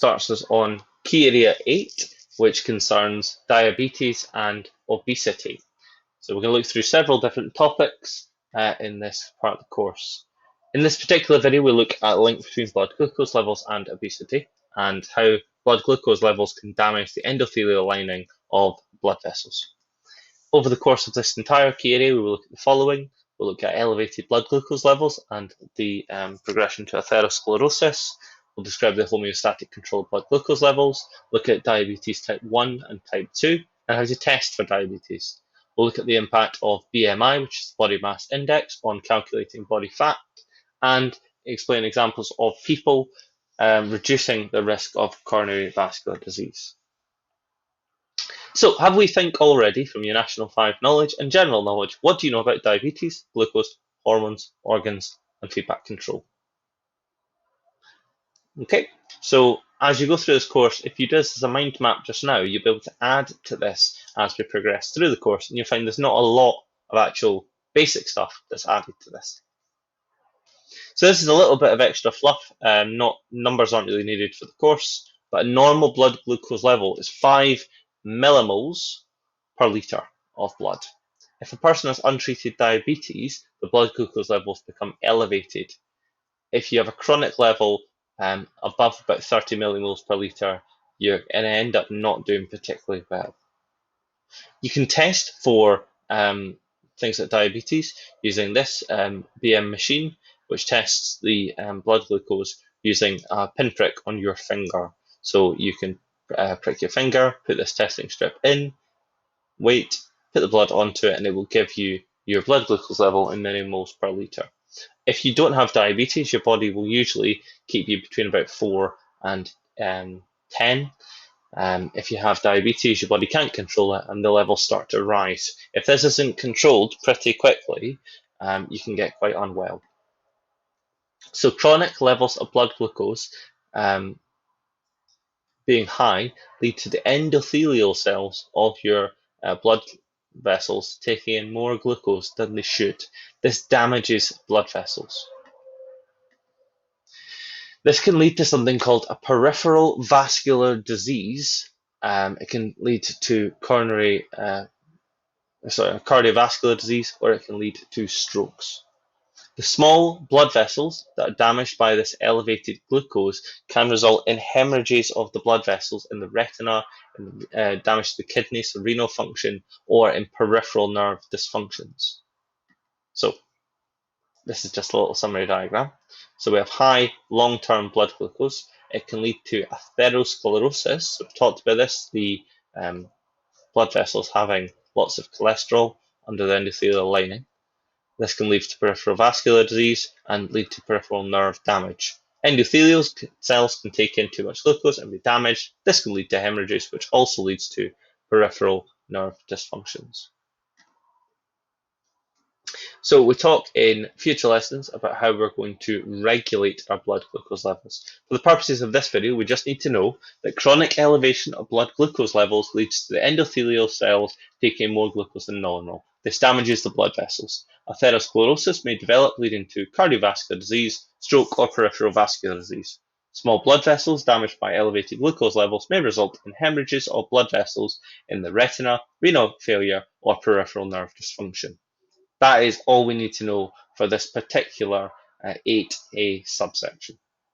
starts us on key area 8, which concerns diabetes and obesity. So we're going to look through several different topics in this part of the course. In this particular video, we'll look at a link between blood glucose levels and obesity, and how blood glucose levels can damage the endothelial lining of blood vessels. Over the course of this entire key area, we will look at the following. We'll look at elevated blood glucose levels and the progression to atherosclerosis. We'll describe the homeostatic control of blood glucose levels, look at diabetes type 1 and type 2, and how to test for diabetes. We'll look at the impact of BMI, which is body mass index, on calculating body fat, and explain examples of people reducing the risk of coronary vascular disease. So, have we think already from your National 5 knowledge and general knowledge, what do you know about diabetes, glucose, hormones, organs, and feedback control? Okay, so as you go through this course, if you do this as a mind map just now, you'll be able to add to this as we progress through the course, and you'll find there's not a lot of actual basic stuff that's added to this. So this is a little bit of extra fluff. Numbers aren't really needed for the course, but a normal blood glucose level is 5 millimoles per litre of blood. If a person has untreated diabetes, the blood glucose levels become elevated. If you have a chronic level above about 30 millimoles per litre, you're going to end up not doing particularly well. You can test for things like diabetes using this BM machine, which tests the blood glucose using a pinprick on your finger. So you can prick your finger, put this testing strip in, wait, put the blood onto it, and it will give you your blood glucose level in millimoles per litre. If you don't have diabetes, your body will usually keep you between about 4 and 10. If you have diabetes, your body can't control it and the levels start to rise. If this isn't controlled pretty quickly, you can get quite unwell. So chronic levels of blood glucose being high lead to the endothelial cells of your blood vessels taking in more glucose than they should. This damages blood vessels. This can lead to something called a peripheral vascular disease. It can lead to cardiovascular disease, or it can lead to strokes. The small blood vessels that are damaged by this elevated glucose can result in hemorrhages of the blood vessels in the retina, and damage to the kidneys, so renal function, or in peripheral nerve dysfunctions. So this is just a little summary diagram. So we have high long-term blood glucose. It can lead to atherosclerosis. So we've talked about this, the blood vessels having lots of cholesterol under the endothelial lining. This can lead to peripheral vascular disease and lead to peripheral nerve damage. Endothelial cells can take in too much glucose and be damaged. This can lead to hemorrhages, which also leads to peripheral nerve dysfunctions. So we talk in future lessons about how we're going to regulate our blood glucose levels. For the purposes of this video, we just need to know that chronic elevation of blood glucose levels leads to the endothelial cells taking more glucose than normal. This damages the blood vessels. Atherosclerosis may develop, leading to cardiovascular disease, stroke, or peripheral vascular disease. Small blood vessels damaged by elevated glucose levels may result in hemorrhages of blood vessels in the retina, renal failure, or peripheral nerve dysfunction. That is all we need to know for this particular 8A subsection.